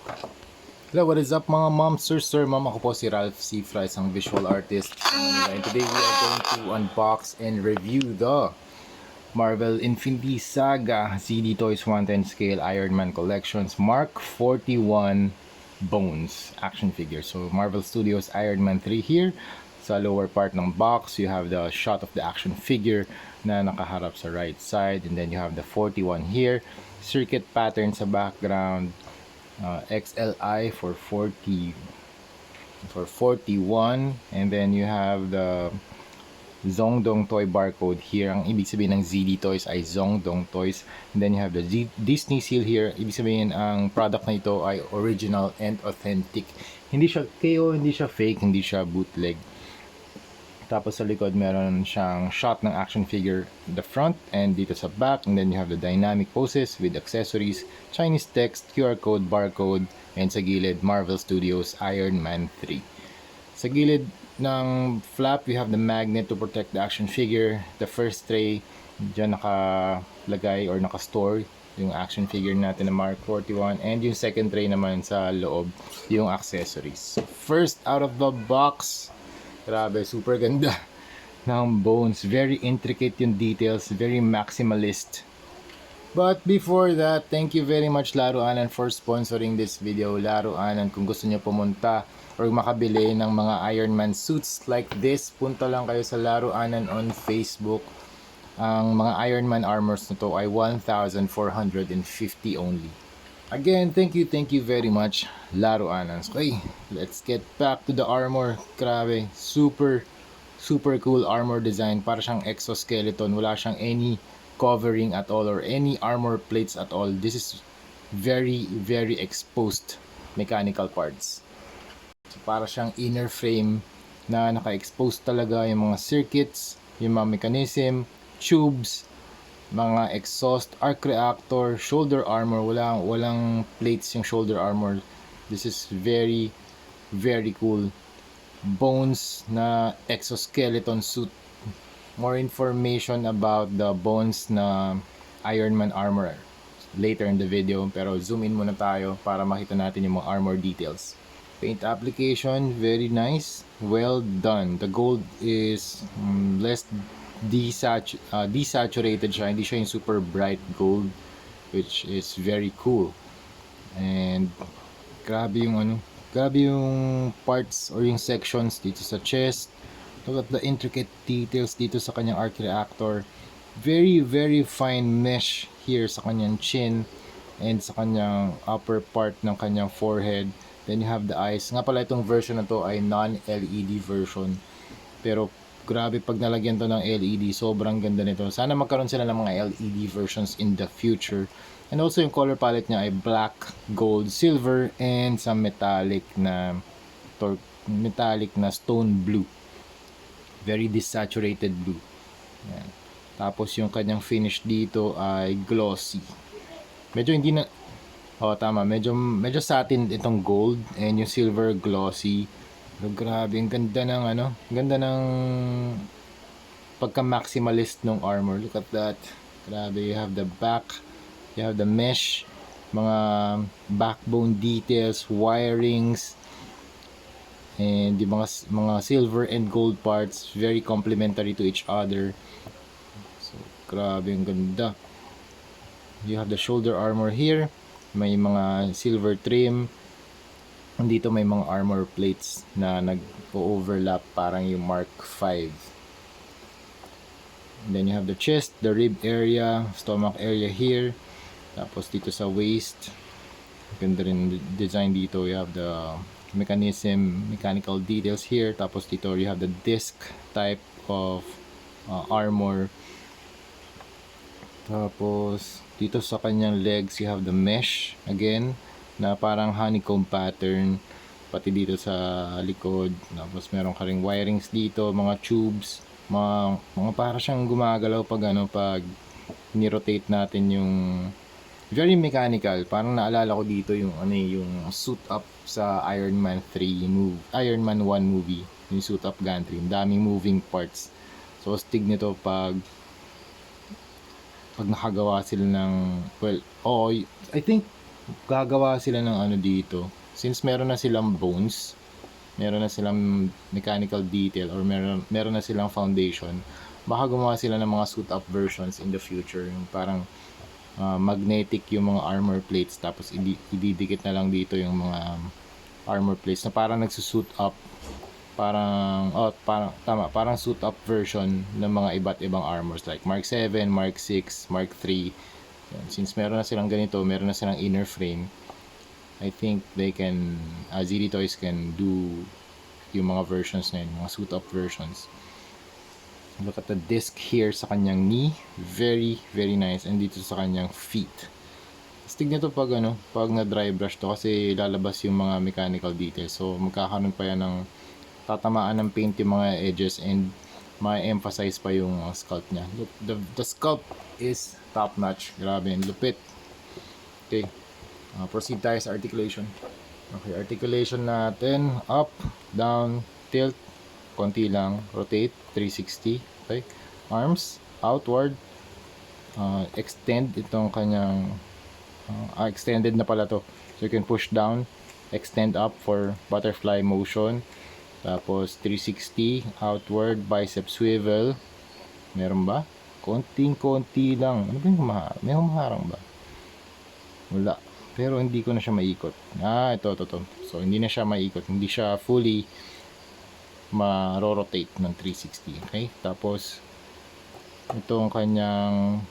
Hello, what is up mga mom, sir, ma'am? Ako po si Ralph C. Fry, isang visual artist. And today we are going to unbox and review the Marvel Infinity Saga CD Toys 110 Scale Iron Man Collections Mark 41 Bones action figure. So Marvel Studios Iron Man 3 here. Sa lower part ng box, you have the shot of the action figure na nakaharap sa right side. And then you have the 41 here. Circuit pattern sa background. XLI for 41, and then you have the Zongdong toy barcode here. Ang ibig sabihin ng ZD Toys ay Zongdong Toys. And then you have the Disney seal here. Ibig sabihin ang product na ito ay original and authentic. Hindi siya KO, hindi siya fake, hindi siya bootleg. Tapos sa likod meron siyang shot ng action figure the front and dito sa back, and then you have the dynamic poses with accessories, Chinese text, QR code, barcode, and sa gilid Marvel Studios Iron Man 3. Sa gilid ng flap, you have the magnet to protect the action figure. The first tray, dyan nakalagay or nakastore yung action figure natin na Mark 41, and yung second tray naman sa loob yung accessories. So first out of the box, grabe, super ganda ng bones. Very intricate yung details, very maximalist. But before that, thank you very much Laro Anan for sponsoring this video. Laro Anan, kung gusto niyo pumunta or makabili ng mga Iron Man suits like this, punta lang kayo sa Laro Anan on Facebook. Ang mga Iron Man armors na to ay 1,450 only. Again, thank you very much, Laro Anans. Okay, let's get back to the armor. Grabe, super cool armor design. Para siyang exoskeleton. Wala siyang any covering at all or any armor plates at all. This is very exposed mechanical parts. So, para siyang inner frame na naka-expose talaga yung mga circuits, yung mga mechanism, tubes, mga exhaust, arc reactor, shoulder armor. Walang plates yung shoulder armor. This is very cool. Bones na exoskeleton suit. More information about the bones na Iron Man armor later in the video, pero zoom in muna tayo para makita natin yung mga armor details. Paint application, very nice, well done. The gold is less desaturated siya, hindi siya yung super bright gold, which is very cool. And grabe yung parts or yung sections dito sa chest. Look at the intricate details dito sa kanyang arc reactor. Very fine mesh here sa kanyang chin and sa kanyang upper part ng kanyang forehead. Then you have the eyes. Nga pala itong version na to ay non-LED version, pero grabe pag nalagyan to ng LED, sobrang ganda nito. Sana magkaroon sila ng mga LED versions in the future. And also yung color palette niya ay black, gold, silver, and some metallic na stone blue. Very desaturated blue. Yan. Tapos yung kanyang finish dito ay glossy. Medyo hindi na tama, medyo satin itong gold, and yung silver glossy. Pero grabe, ang ganda ng pagka-maximalist ng armor. Look at that. Grabe, you have the back, you have the mesh, mga backbone details, wirings, and yung mga silver and gold parts, very complementary to each other. So, grabe, ang ganda. You have the shoulder armor here. May mga silver trim. Dito may mga armor plates na nag-overlap, parang yung Mark 5. And then you have the chest, the rib area, stomach area here. Tapos dito sa waist, ganda rin design dito. You have the mechanical details here. Tapos dito you have the disc type of armor. Tapos dito sa kanyang legs, you have the mesh again na parang honeycomb pattern, pati dito sa likod. Tapos meron ka ring wirings dito, mga tubes, mga para siyang gumagalaw pag ni-rotate natin yung very mechanical. Parang naalala ko dito yung yung suit up sa Iron Man 1 movie, yung suit up gantry, daming moving parts. So astig nito pag nakagawa sila ng, I think gagawa sila ng ano dito. Since meron na silang bones, meron na silang mechanical detail, or meron na silang foundation, baka gumawa sila ng mga suit up versions in the future, yung parang magnetic yung mga armor plates, tapos ididikit na lang dito yung mga armor plates na parang nagsusuit up, parang suit up version ng mga iba't ibang armors like Mark 7, Mark 6, Mark 3. Yan. Since meron na silang ganito, meron na silang inner frame, I think they can, ZD Toys can do yung mga versions na yun, mga suit up versions. Look at the disc here sa kanyang knee, very very nice, and dito sa kanyang feet. Stig nito pag pag na dry brush to, kasi lalabas yung mga mechanical details, so magkakaroon pa yan ng tatamaan ng paint yung mga edges, and ma-emphasize pa yung sculpt niya. Look, the sculpt is top notch, grabe, lupit. Okay, proceed tayo sa articulation. Okay, articulation natin, up, down, tilt, konti lang, rotate, 360, okay, arms, outward, extend itong kanyang, extended na pala to, so you can push down, extend up for butterfly motion, tapos 360, outward, bicep swivel, meron ba? Konting-konti lang, ano ba yung may humaharang ba? Wala, pero hindi ko na siya maikot. Ito. So hindi na siya maikot, hindi siya fully ma-rotate ng 360. Okay, tapos itong kanyang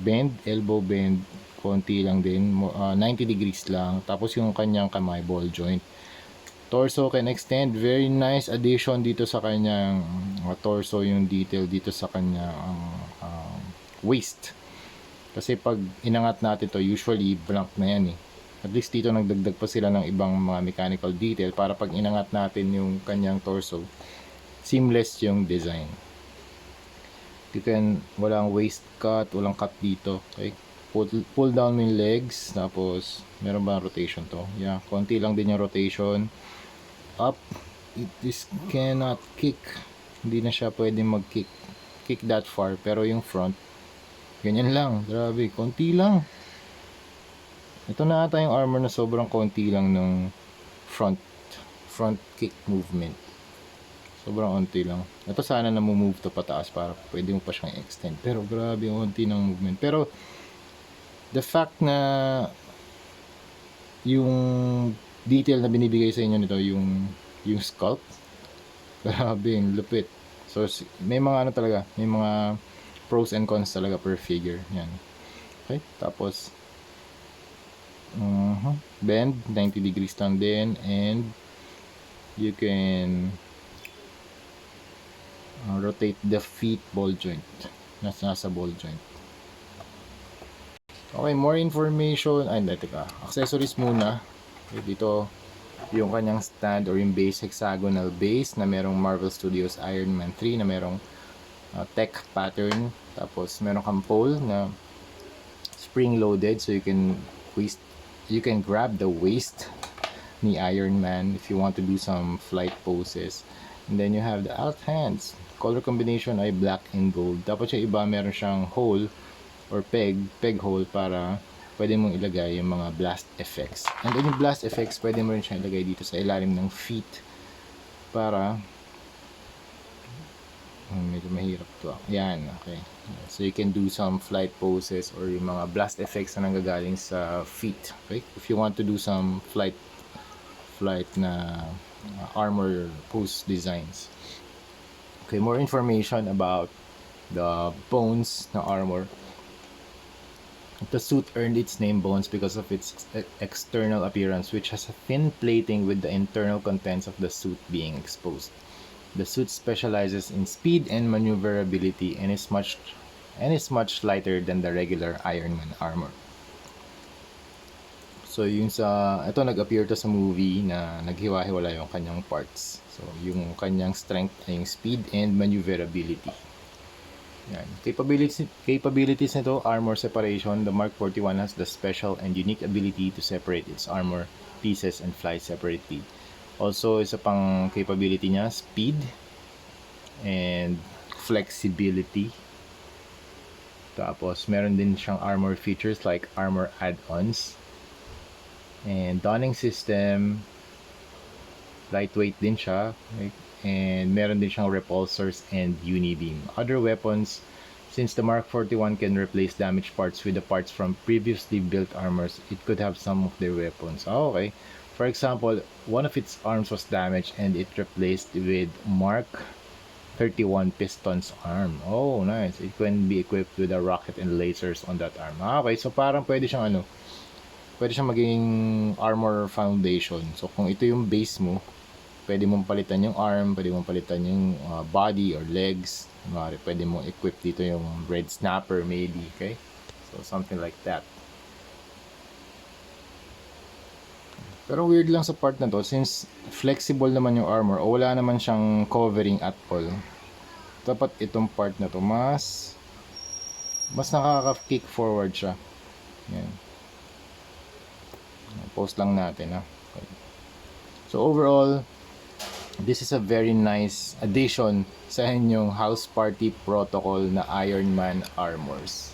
bend, elbow bend, konti lang din, 90 degrees lang. Tapos yung kanyang kamay, ball joint. Torso can extend, very nice addition dito sa kanyang torso, yung detail dito sa kanyang waist. Kasi pag inangat natin to, usually blank na yan eh. At least dito nagdagdag pa sila ng ibang mga mechanical detail para pag inangat natin yung kanyang torso, seamless yung design. You can, walang waist cut, walang cut dito. Okay? Pull down yung legs, tapos meron ba rotation to? Yeah, konti lang din yung rotation. Up, this cannot kick. Hindi na siya pwedeng mag-kick that far, pero yung front, ganyan lang, grabe, konti lang. Ito na ata yung armor na sobrang konti lang ng front kick movement. Sobrang konti lang. Ito sana na move to pataas para pwede mo pa siyang extend. Pero grabe yung konti ng movement. Pero the fact na yung detail na binibigay sa inyo nito, yung sculpt, grabe, yung lupit. So may mga talaga, may mga pros and cons talaga per figure. Yan. Okay, tapos bend 90 degrees lang din, and you can rotate the feet ball joint, nasa ball joint. Okay, more information, accessories muna. Okay, dito yung kanyang stand or yung base, hexagonal base na merong Marvel Studios Iron Man 3 na merong tech pattern, tapos meron kang pole na spring loaded, so you can grab the waist ni Iron Man if you want to do some flight poses. And then you have the out hands. Color combination ay black and gold. Tapos yung iba meron siyang hole or peg hole para pwede mong ilagay yung mga blast effects. And then yung blast effects, pwede mo rin siyang ilagay dito sa ilalim ng feet para medyo mahirap to. Yan, okay. So you can do some flight poses or yung mga blast effects na nanggagaling sa feet. Okay? If you want to do some flight na armor pose designs. Okay, more information about the bones na armor. The suit earned its name Bones because of its external appearance, which has a thin plating with the internal contents of the suit being exposed. The suit specializes in speed and maneuverability and is much lighter than the regular Iron Man armor. So ito nag-appear to sa movie na naghiwa-hiwala yung kanyang parts. So yung kanyang strength ay yung speed and maneuverability. Yan. Capabilities nito, armor separation. The Mark 41 has the special and unique ability to separate its armor pieces and fly separately. Also, isa pang capability niya, speed and flexibility. Tapos, meron din siyang armor features like armor add-ons. And donning system, lightweight din siya. Right? And meron din siyang repulsors and unibeam. Other weapons, since the Mark 41 can replace damaged parts with the parts from previously built armors, it could have some of their weapons. Oh, okay. For example, one of its arms was damaged and it replaced with Mark 31 pistons arm. Oh, nice. It can be equipped with a rocket and lasers on that arm. Okay, so parang pwede siyang maging armor foundation. So kung ito yung base mo, pwede mong palitan yung arm, pwede mong palitan yung body or legs. Pwede mong equip dito yung red snapper maybe, okay? So something like that. Pero weird lang sa part na to, since flexible naman yung armor, o wala naman siyang covering at all, dapat itong part na to mas nakaka-kick forward siya. Yan. Post lang natin, ha. Okay. So overall, this is a very nice addition sa inyong house party protocol na Iron Man armors.